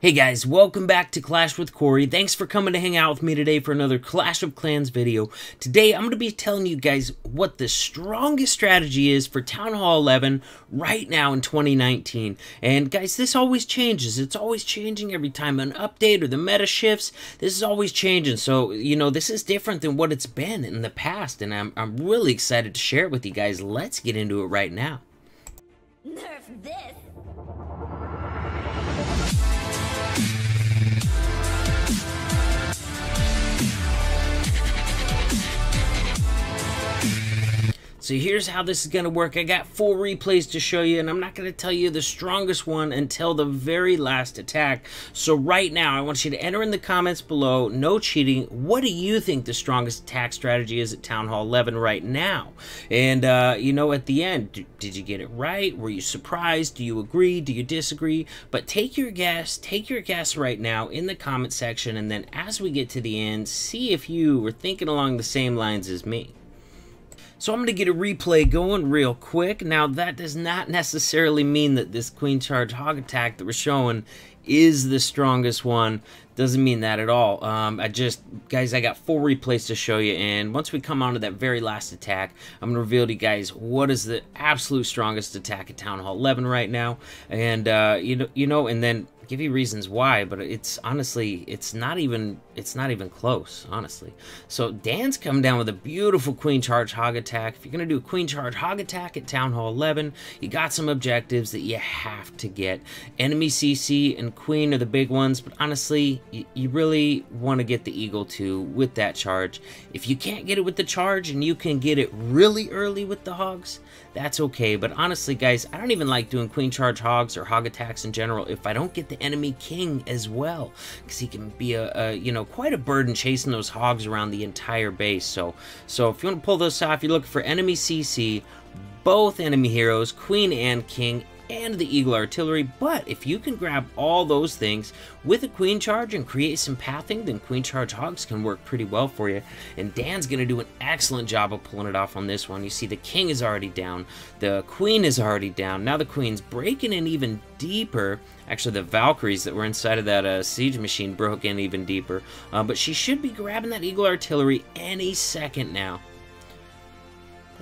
Hey guys, welcome back to Clash with Corey. Thanks for coming to hang out with me today for another Clash of Clans video. Today I'm going to be telling you guys what the strongest strategy is for Town Hall 11 right now in 2019. And guys, this always changes. It's always changing every time an update or the meta shifts. This is always changing. So, you know, this is different than what it's been in the past. And I'm really excited to share it with you guys. Let's get into it right now. Nerf this! So here's how this is going to work. I got 4 replays to show you, and I'm not going to tell you the strongest one until the very last attack. So right now, I want you to enter in the comments below, no cheating, what do you think the strongest attack strategy is at Town Hall 11 right now? And, you know, at the end, did you get it right? Were you surprised? Do you agree? Do you disagree? But take your guess right now in the comment section, and then as we get to the end, see if you were thinking along the same lines as me. So I'm going to get a replay going real quick. Now, that does not necessarily mean that this Queen Charge Hog attack that we're showing is the strongest one. Doesn't mean that at all. Guys, I got 4 replays to show you, and once we come on to that very last attack, I'm going to reveal to you guys what is the absolute strongest attack at Town Hall 11 right now, and you know, and then give you reasons why, but it's honestly, it's not even close, honestly. So Dan's coming down with a beautiful Queen Charge Hog attack. If you're going to do a Queen Charge Hog attack at Town Hall 11, you got some objectives that you have to get. Enemy CC and Queen are the big ones, but honestly, you really want to get the Eagle too with that charge. If you can't get it with the charge and you can get it really early with the Hogs, that's okay. But honestly, guys, I don't even like doing Queen Charge Hogs or Hog attacks in general if I don't get the enemy King as well, because he can be you know, quite a burden chasing those Hogs around the entire base. So if you want to pull this off, you're looking for enemy CC, both enemy heroes, Queen and King, and the Eagle Artillery. But if you can grab all those things with a Queen Charge and create some pathing, then Queen Charge Hogs can work pretty well for you. And Dan's going to do an excellent job of pulling it off on this one. You see the King is already down, the Queen is already down, now the Queen's breaking in even deeper. Actually, the Valkyries that were inside of that siege machine broke in even deeper, but she should be grabbing that Eagle Artillery any second now.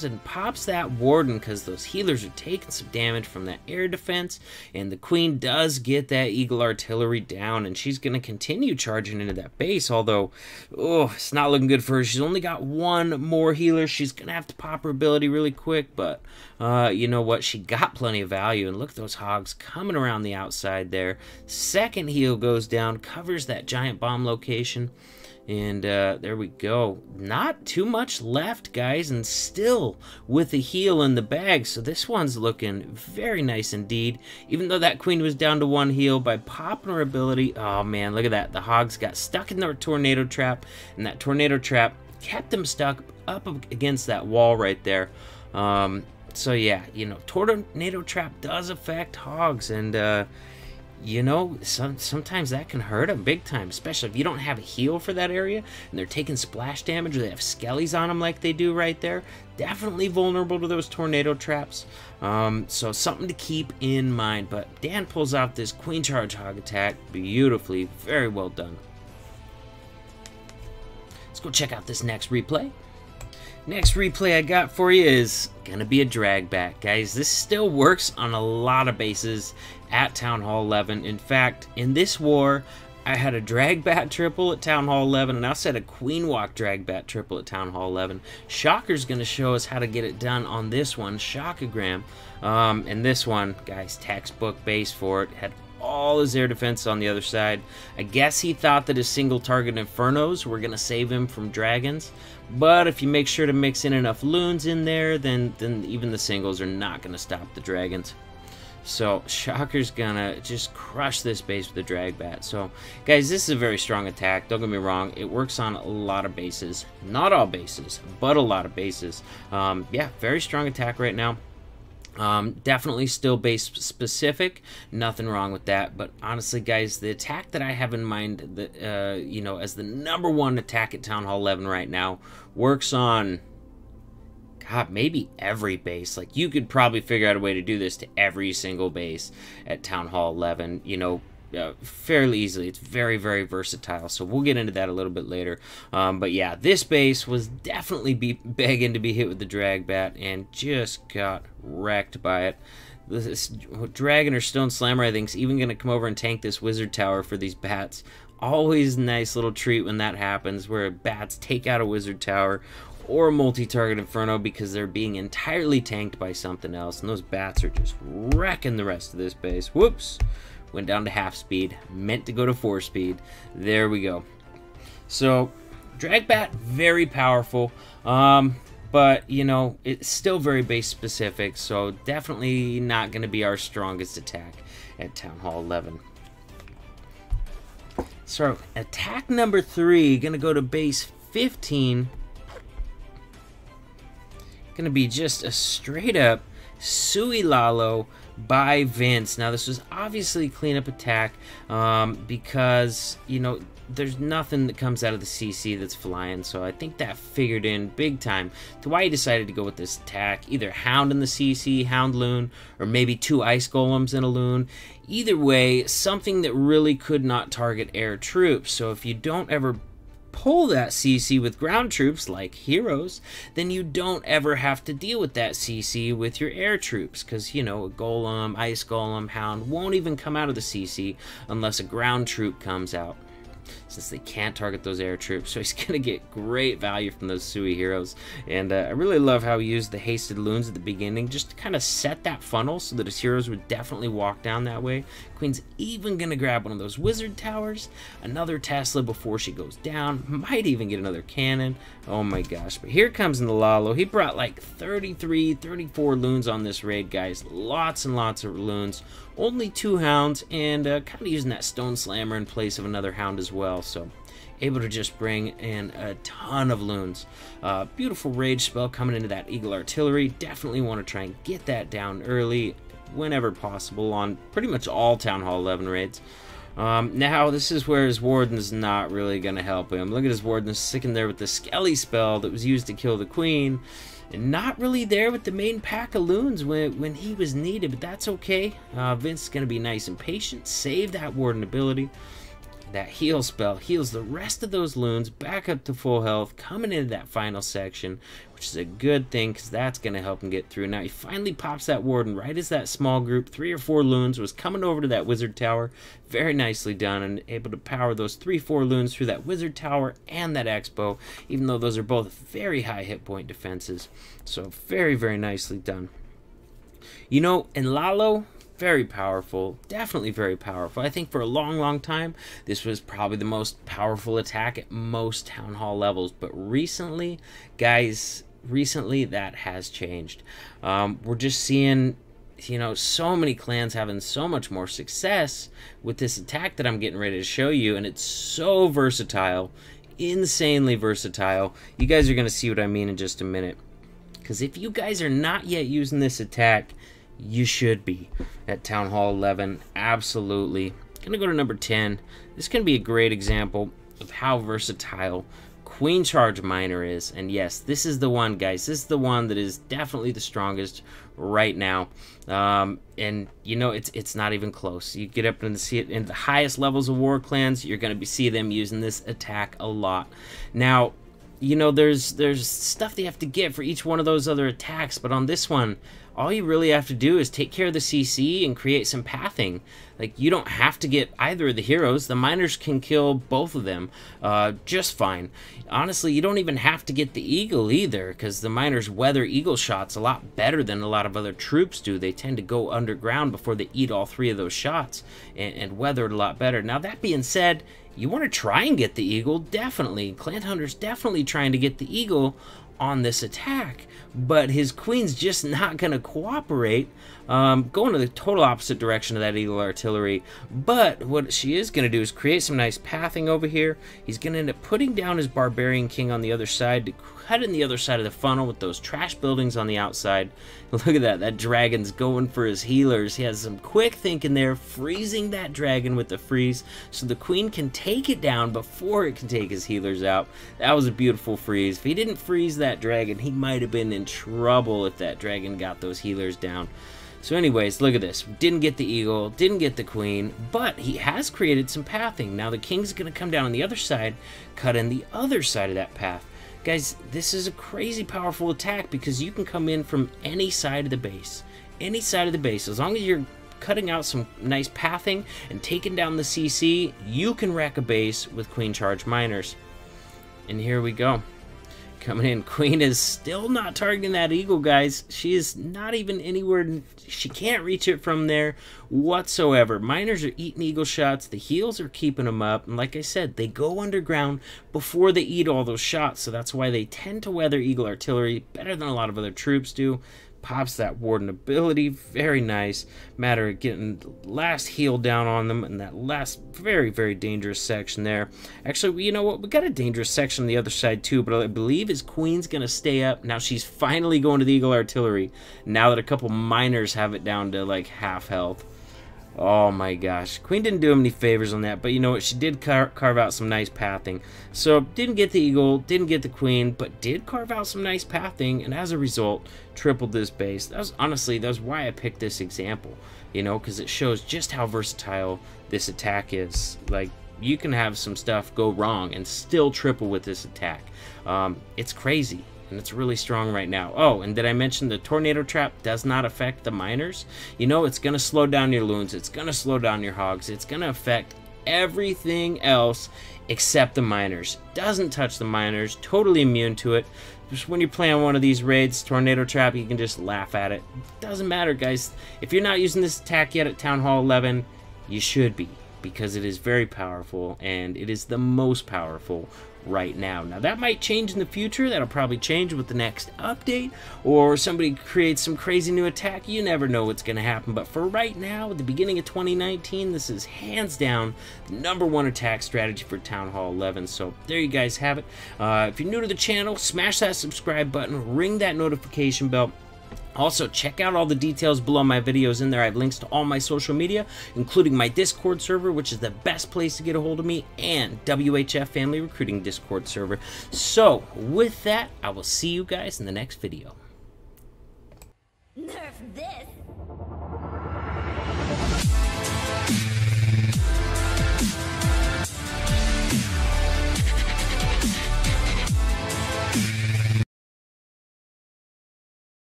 And pops that Warden because those healers are taking some damage from that air defense, and the Queen does get that Eagle Artillery down, and she's going to continue charging into that base, although, oh, it's not looking good for her. She's only got 1 more healer. She's going to have to pop her ability really quick, but you know what? She got plenty of value, and look at those Hogs coming around the outside there. Second heal goes down, covers that giant bomb location. And there we go. Not too much left, guys, and still with a heal in the bag. So this one's looking very nice indeed. Even though that Queen was down to 1 heal, by popping her ability, oh man, look at that. The Hogs got stuck in their tornado trap, and that tornado trap kept them stuck up against that wall right there. So yeah, you know, tornado trap does affect Hogs, and you know, sometimes that can hurt them big time, especially if you don't have a heal for that area and they're taking splash damage, or they have skellies on them like they do right there. Definitely vulnerable to those tornado traps. So something to keep in mind. But Dan pulls out this Queen Charge Hog attack beautifully. Very well done. Let's go check out this next replay. Next replay I got for you is gonna be a drag back, guys. This still works on a lot of bases at Town Hall 11. In fact, in this war, I had a drag bat triple at Town Hall 11, and I also had a Queen Walk drag bat triple at Town Hall 11. Shocker's gonna show us how to get it done on this one, Shockogram. And this one, guys, textbook base for it. Had all his air defense on the other side. I guess he thought that his single target Infernos were going to save him from dragons, but if you make sure to mix in enough loons in there, then even the singles are not going to stop the dragons. So Shocker's gonna just crush this base with the drag bat. So guys, this is a very strong attack, don't get me wrong. It works on a lot of bases, not all bases, but a lot of bases. Yeah, very strong attack right now. Definitely still base specific, nothing wrong with that. But honestly, guys, the attack that I have in mind, that you know, as the #1 attack at Town Hall 11 right now, works on, God, maybe every base. Like, you could probably figure out a way to do this to every single base at Town Hall 11. You know, fairly easily. It's very, very versatile, so we'll get into that a little bit later. But yeah, this base was definitely begging to be hit with the drag bat and just got wrecked by it. This dragon or stone slammer, I think, is even going to come over and tank this wizard tower for these bats. Always a nice little treat when that happens, where bats take out a wizard tower or a multi-target inferno because they're being entirely tanked by something else, and those bats are just wrecking the rest of this base. Whoops! Went down to half speed, meant to go to 4 speed. There we go. So, drag bat, very powerful, but, you know, it's still very base specific, so definitely not going to be our strongest attack at Town Hall 11. So, attack number 3, going to go to base 15. Going to be just a straight up Suilalo by Vince. Now, this was obviously a cleanup attack because, you know, there's nothing that comes out of the CC that's flying, so I think that figured in big time to why he decided to go with this attack. Either Hound in the CC, Hound Loon, or maybe 2 Ice Golems in a Loon. Either way, something that really could not target air troops, so if you don't ever pull that CC with ground troops like heroes, then you don't ever have to deal with that CC with your air troops, because, you know, a Golem, Ice Golem, Hound won't even come out of the CC unless a ground troop comes out, since they can't target those air troops. So he's going to get great value from those Sui heroes. And I really love how he used the hasted loons at the beginning just to kind of set that funnel so that his heroes would definitely walk down that way. Queen's even going to grab one of those wizard towers, another Tesla before she goes down, might even get another cannon. Oh my gosh. But here comes Nalalo. He brought like 33, 34 loons on this raid, guys. Lots and lots of loons. Only 2 hounds, and kind of using that stone slammer in place of another hound as well. So able to just bring in a ton of loons. Beautiful rage spell coming into that eagle artillery. Definitely want to try and get that down early whenever possible on pretty much all Town Hall 11 raids. Now this is where his warden's not really going to help him. Look at his warden sticking there with the Skelly spell that was used to kill the queen, and not really there with the main pack of loons when he was needed, but that's okay. Vince is going to be nice and patient, save that warden ability. That heal spell heals the rest of those loons back up to full health, coming into that final section, which is a good thing because that's going to help him get through. Now he finally pops that warden right as that small group, 3 or 4 loons, was coming over to that wizard tower. Very nicely done, and able to power those 3-4 loons through that wizard tower and that expo, even though those are both very high hit point defenses. So very, very nicely done. You know, in Lalo, very powerful, definitely very powerful. I think for a long, long time, this was probably the most powerful attack at most Town Hall levels. But recently, guys, that has changed. We're just seeing, you know, so many clans having so much more success with this attack that I'm getting ready to show you, and it's so versatile, insanely versatile. You guys are going to see what I mean in just a minute. Because if you guys are not yet using this attack, you should be at Town Hall 11. Absolutely. Gonna go to number 10. This can be a great example of how versatile Queen Charge Miner is. And yes, this is the one, guys. This is the one that is definitely the strongest right now. And you know, it's not even close. You get up and see it in the highest levels of war clans, you're gonna see them using this attack a lot. Now, you know, there's stuff they have to get for each one of those other attacks, but on this one, all you really have to do is take care of the CC and create some pathing. Like, you don't have to get either of the heroes. The miners can kill both of them just fine. Honestly, you don't even have to get the eagle either, because the miners weather eagle shots a lot better than a lot of other troops do. They tend to go underground before they eat all 3 of those shots and weather it a lot better. Now, that being said, you want to try and get the eagle, definitely. Clan Hunter's definitely trying to get the eagle on this attack, but his queen's just not going to cooperate, going to the total opposite direction of that eagle artillery. But what she is going to do is create some nice pathing over here. He's going to end up putting down his barbarian king on the other side to cut in the other side of the funnel with those trash buildings on the outside. Look at that dragon's going for his healers. He has some quick thinking there, freezing that dragon with the freeze so the queen can take it down before it can take his healers out. That was a beautiful freeze. If he didn't freeze that dragon, he might have been in trouble if that dragon got those healers down. So anyways, look at this. Didn't get the eagle, didn't get the queen, but he has created some pathing. Now the king's going to come down on the other side, cut in the other side of that path. Guys, this is a crazy powerful attack because you can come in from any side of the base. Any side of the base. As long as you're cutting out some nice pathing and taking down the CC, you can wreck a base with queen charge miners. And here we go. Coming in, queen is still not targeting that eagle, guys. She is not even anywhere. She can't reach it from there whatsoever. Miners are eating eagle shots. The heals are keeping them up. And like I said, they go underground before they eat all those shots. So that's why they tend to weather eagle artillery better than a lot of other troops do. Pops that warden ability, very nice. Matter of getting last heal down on them in that last very, very dangerous section there. Actually, you know what? We got a dangerous section on the other side too, but I believe his queen's going to stay up. Now she's finally going to the eagle artillery now that a couple miners have it down to like half health. Oh my gosh. Queen didn't do him any favors on that, but you know what? She did carve out some nice pathing. So, didn't get the eagle, didn't get the queen, but did carve out some nice pathing, and as a result, tripled this base. That was, honestly, that was why I picked this example, you know, because it shows just how versatile this attack is. Like, you can have some stuff go wrong and still triple with this attack. It's crazy. And it's really strong right now. Oh, and did I mention the tornado trap does not affect the miners? You know, it's going to slow down your loons. It's going to slow down your hogs. It's going to affect everything else except the miners. Doesn't touch the miners. Totally immune to it. Just when you're playing one of these raids, tornado trap, you can just laugh at it. Doesn't matter, guys. If you're not using this attack yet at Town Hall 11, you should be, because it is very powerful, and it is the most powerful right now. Now that might change in the future. That'll probably change with the next update, or somebody creates some crazy new attack. You never know what's going to happen, but for right now, at the beginning of 2019, this is hands down the #1 attack strategy for Town Hall 11. So there you guys have it. If you're new to the channel, smash that subscribe button, ring that notification bell. Also, check out all the details below my videos in there. I have links to all my social media, including my Discord server, which is the best place to get a hold of me, and WHF Family Recruiting Discord server. So, with that, I will see you guys in the next video. Nerf this!